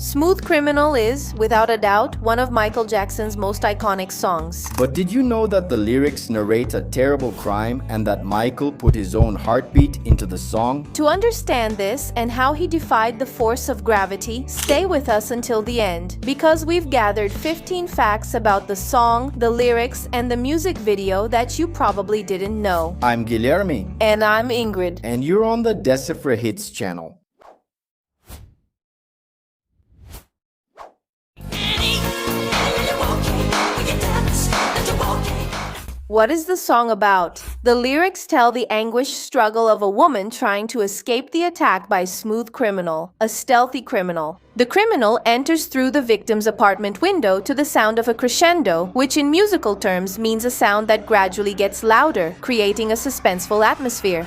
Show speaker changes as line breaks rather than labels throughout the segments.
Smooth Criminal is, without a doubt, one of Michael Jackson's most iconic songs.
But did you know that the lyrics narrate a terrible crime and that Michael put his own heartbeat into the song?
To understand this and how he defied the force of gravity, stay with us until the end, because we've gathered 15 facts about the song, the lyrics, and the music video that you probably didn't know.
I'm Guilherme.
And I'm Ingrid.
And you're on the Decipher Hits channel.
What is the song about? The lyrics tell the anguished struggle of a woman trying to escape the attack by Smooth Criminal, a stealthy criminal. The criminal enters through the victim's apartment window to the sound of a crescendo, which in musical terms means a sound that gradually gets louder, creating a suspenseful atmosphere.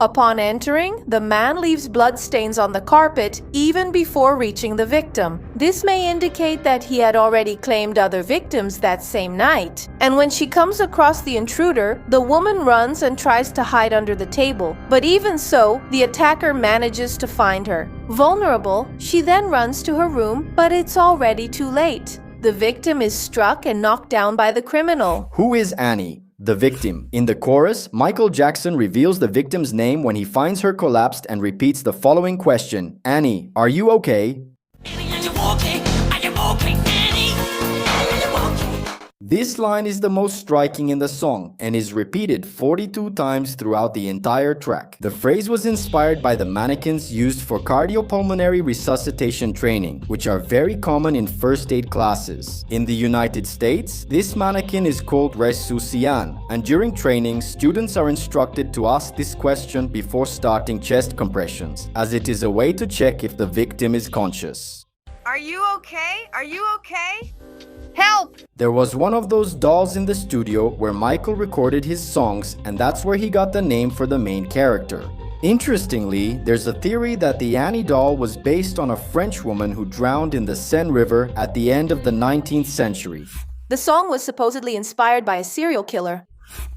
Upon entering, the man leaves bloodstains on the carpet even before reaching the victim. This may indicate that he had already claimed other victims that same night. And when she comes across the intruder, the woman runs and tries to hide under the table. But even so, the attacker manages to find her. Vulnerable, she then runs to her room, but it's already too late. The victim is struck and knocked down by the criminal.
Who is Annie, the victim? In the chorus, Michael Jackson reveals the victim's name when he finds her collapsed and repeats the following question: Annie, are you okay?
Annie, are you okay? Are you okay, Annie? Are you okay?
This line is the most striking in the song and is repeated 42 times throughout the entire track. The phrase was inspired by the mannequins used for cardiopulmonary resuscitation training, which are very common in first aid classes. In the United States, this mannequin is called resuscian, and during training, students are instructed to ask this question before starting chest compressions, as it is a way to check if the victim is conscious.
Are you okay? Are you okay? Help!
There was one of those dolls in the studio where Michael recorded his songs, and that's where he got the name for the main character. Interestingly, there's a theory that the Annie doll was based on a French woman who drowned in the Seine River at the end of the 19th century.
The song was supposedly inspired by a serial killer.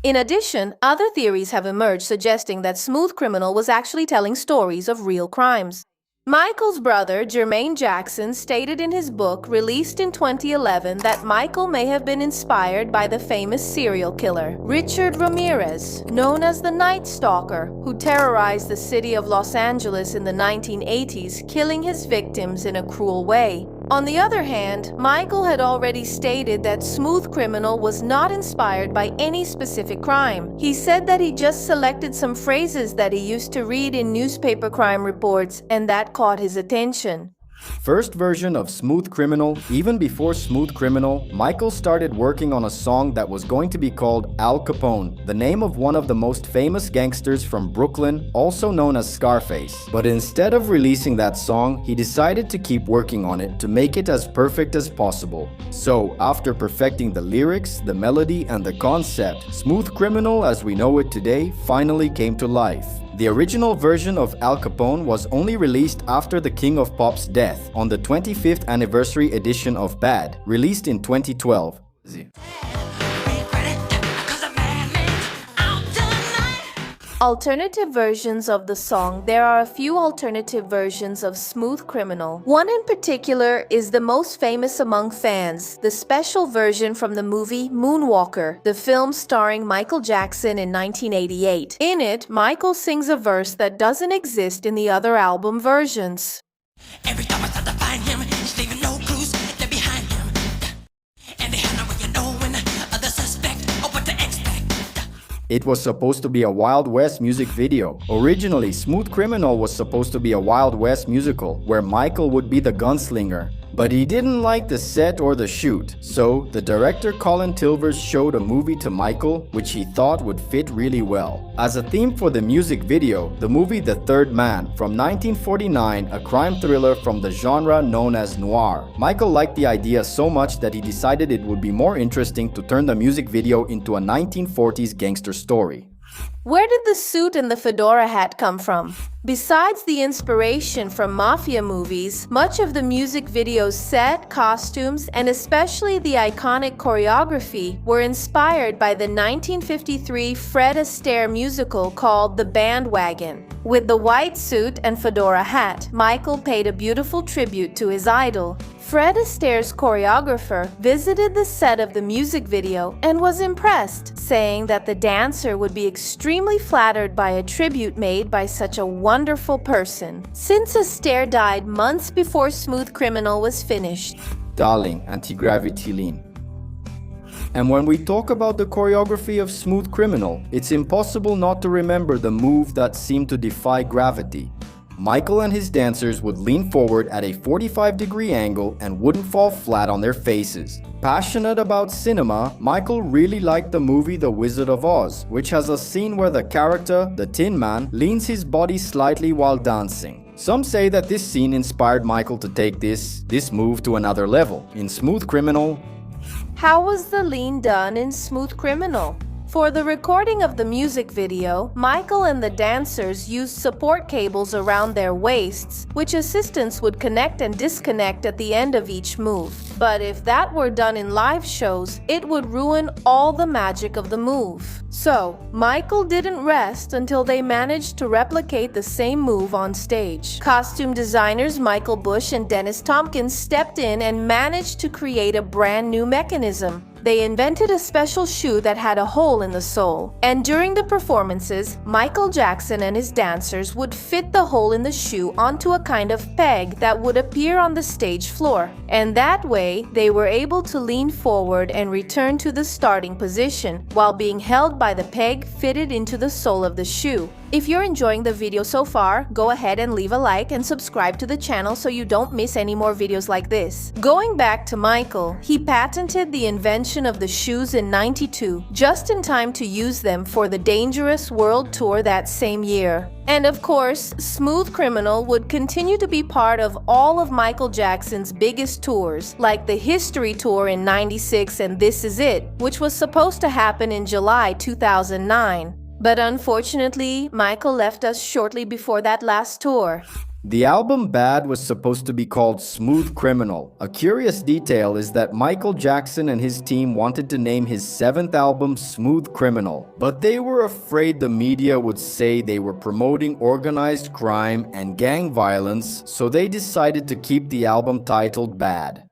In addition, other theories have emerged suggesting that Smooth Criminal was actually telling stories of real crimes. Michael's brother, Jermaine Jackson, stated in his book, released in 2011, that Michael may have been inspired by the famous serial killer, Richard Ramirez, known as the Night Stalker, who terrorized the city of Los Angeles in the 1980s, killing his victims in a cruel way. On the other hand, Michael had already stated that Smooth Criminal was not inspired by any specific crime. He said that he just selected some phrases that he used to read in newspaper crime reports, and that caught his attention.
First version of Smooth Criminal. Even before Smooth Criminal, Michael started working on a song that was going to be called Al Capone, the name of one of the most famous gangsters from Brooklyn, also known as Scarface. But instead of releasing that song, he decided to keep working on it to make it as perfect as possible. So, after perfecting the lyrics, the melody, and the concept, Smooth Criminal as we know it today finally came to life. The original version of Al Capone was only released after the King of Pop's death on the 25th anniversary edition of Bad, released in 2012.
Alternative versions of the song. There are a few alternative versions of Smooth Criminal. One in particular is the most famous among fans, the special version from the movie Moonwalker, the film starring Michael Jackson in 1988. In it, Michael sings a verse that doesn't exist in the other album versions.
Every time I start to find him, he's leaving no clues, they're behind him. And they have no way of knowing the suspect or what to expect.
It was supposed to be a Wild West music video. Originally, Smooth Criminal was supposed to be a Wild West musical, where Michael would be the gunslinger. But he didn't like the set or the shoot, so the director Colin Tilvers showed a movie to Michael, which he thought would fit really well. As a theme for the music video, the movie The Third Man from 1949, a crime thriller from the genre known as noir. Michael liked the idea so much that he decided it would be more interesting to turn the music video into a 1940s gangster story.
Where did the suit and the fedora hat come from? Besides the inspiration from mafia movies, much of the music video's set, costumes, and especially the iconic choreography were inspired by the 1953 Fred Astaire musical called The Bandwagon. With the white suit and fedora hat, Michael paid a beautiful tribute to his idol. Fred Astaire's choreographer visited the set of the music video and was impressed, saying that the dancer would be extremely flattered by a tribute made by such a wonderful person. Since Astaire died months before Smooth Criminal was finished.
Darling, anti-gravity lean. And when we talk about the choreography of Smooth Criminal, it's impossible not to remember the move that seemed to defy gravity. Michael and his dancers would lean forward at a 45-degree angle and wouldn't fall flat on their faces. Passionate about cinema, Michael really liked the movie The Wizard of Oz, which has a scene where the character, the Tin Man, leans his body slightly while dancing. Some say that this scene inspired Michael to take this move to another level. In Smooth Criminal,
How was the lean done in Smooth Criminal? For the recording of the music video, Michael and the dancers used support cables around their waists, which assistants would connect and disconnect at the end of each move. But if that were done in live shows, it would ruin all the magic of the move. So, Michael didn't rest until they managed to replicate the same move on stage. Costume designers Michael Bush and Dennis Tompkins stepped in and managed to create a brand new mechanism. They invented a special shoe that had a hole in the sole, and during the performances, Michael Jackson and his dancers would fit the hole in the shoe onto a kind of peg that would appear on the stage floor. And that way, they were able to lean forward and return to the starting position while being held by the peg fitted into the sole of the shoe. If you're enjoying the video so far, go ahead and leave a like and subscribe to the channel so you don't miss any more videos like this. Going back to Michael, he patented the invention of the shoes in '92, just in time to use them for the Dangerous World Tour that same year. And of course, Smooth Criminal would continue to be part of all of Michael Jackson's biggest tours, like the History Tour in '96 and This Is It, which was supposed to happen in July 2009. But unfortunately, Michael left us shortly before that last tour.
the album Bad was supposed to be called Smooth Criminal. A curious detail is that Michael Jackson and his team wanted to name his 7th album Smooth Criminal, but they were afraid the media would say they were promoting organized crime and gang violence, so they decided to keep the album titled Bad.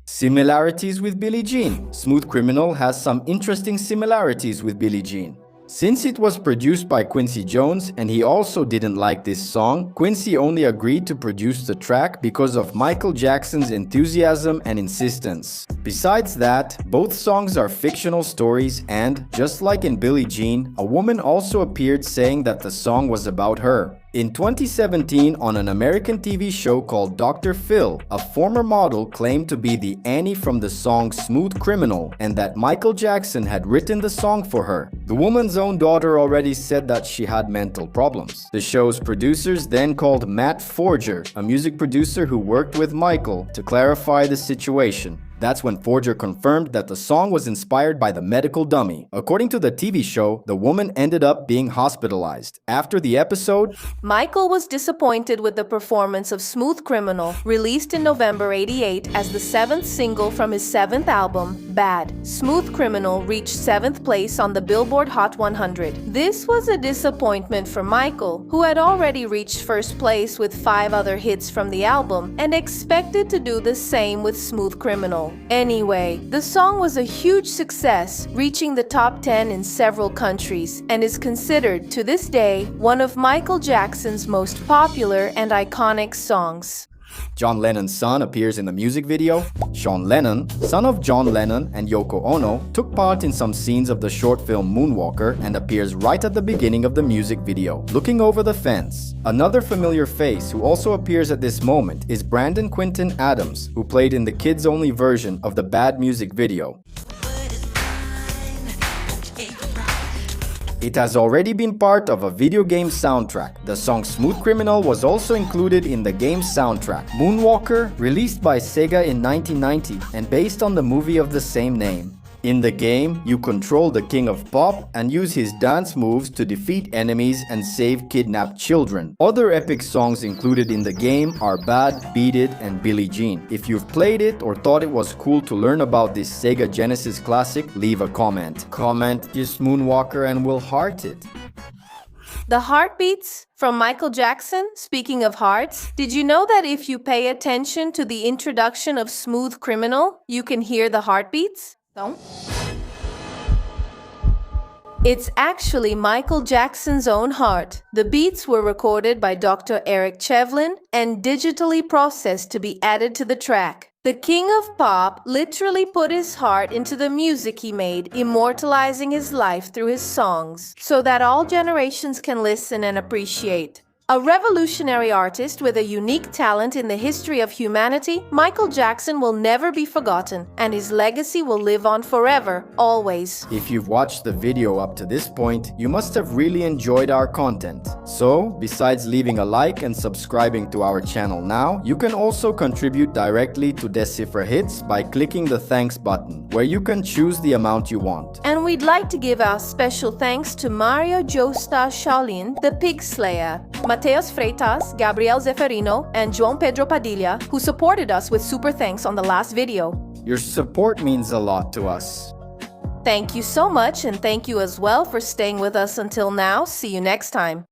Similarities with Billie Jean. Smooth Criminal has some interesting similarities with Billie Jean. Since it was produced by Quincy Jones and he also didn't like this song, Quincy only agreed to produce the track because of Michael Jackson's enthusiasm and insistence. Besides that, both songs are fictional stories and, just like in Billie Jean, a woman also appeared saying that the song was about her. In 2017, on an American TV show called Dr. Phil, a former model claimed to be the Annie from the song Smooth Criminal and that Michael Jackson had written the song for her. The woman's own daughter already said that she had mental problems. The show's producers then called Matt Forger, a music producer who worked with Michael, to clarify the situation. That's when Forger confirmed that the song was inspired by the medical dummy. According to the TV show, the woman ended up being hospitalized. After the episode,
Michael was disappointed with the performance of Smooth Criminal, released in November '88 as the 7th single from his 7th album, Bad. Smooth Criminal reached 7th place on the Billboard Hot 100. This was a disappointment for Michael, who had already reached 1st place with 5 other hits from the album and expected to do the same with Smooth Criminal. Anyway, the song was a huge success, reaching the top 10 in several countries, and is considered, to this day, one of Michael Jackson's most popular and iconic songs.
John Lennon's son appears in the music video. Sean Lennon, son of John Lennon and Yoko Ono, took part in some scenes of the short film Moonwalker and appears right at the beginning of the music video, looking over the fence. Another familiar face who also appears at this moment is Brandon Quinton Adams, who played in the kids-only version of the Bad music video. It has already been part of a video game soundtrack. The song Smooth Criminal was also included in the game's soundtrack. Moonwalker, released by Sega in 1990 and based on the movie of the same name. In the game, you control the King of Pop and use his dance moves to defeat enemies and save kidnapped children. Other epic songs included in the game are Bad, Beat It, and Billie Jean. If you've played it or thought it was cool to learn about this Sega Genesis classic, leave a comment. Comment just Moonwalker and we'll heart it.
The Heartbeats from Michael Jackson. Speaking of hearts, did you know that if you pay attention to the introduction of Smooth Criminal, you can hear the heartbeats? Don't. It's actually Michael Jackson's own heart. The beats were recorded by Dr. Eric Chevlin and digitally processed to be added to the track. The King of Pop literally put his heart into the music he made, immortalizing his life through his songs, so that all generations can listen and appreciate. A revolutionary artist with a unique talent in the history of humanity, Michael Jackson will never be forgotten, and his legacy will live on forever, always.
If you've watched the video up to this point, you must have really enjoyed our content. So, besides leaving a like and subscribing to our channel now, you can also contribute directly to Decipher Hits by clicking the thanks button, where you can choose the amount you want.
And we'd like to give our special thanks to Mario Joestar Shaolin, the Pig Slayer, Mateus Freitas, Gabriel Zeferino, and João Pedro Padilha, who supported us with super thanks on the last video.
Your support means a lot to us.
Thank you so much, and thank you as well for staying with us until now. See you next time.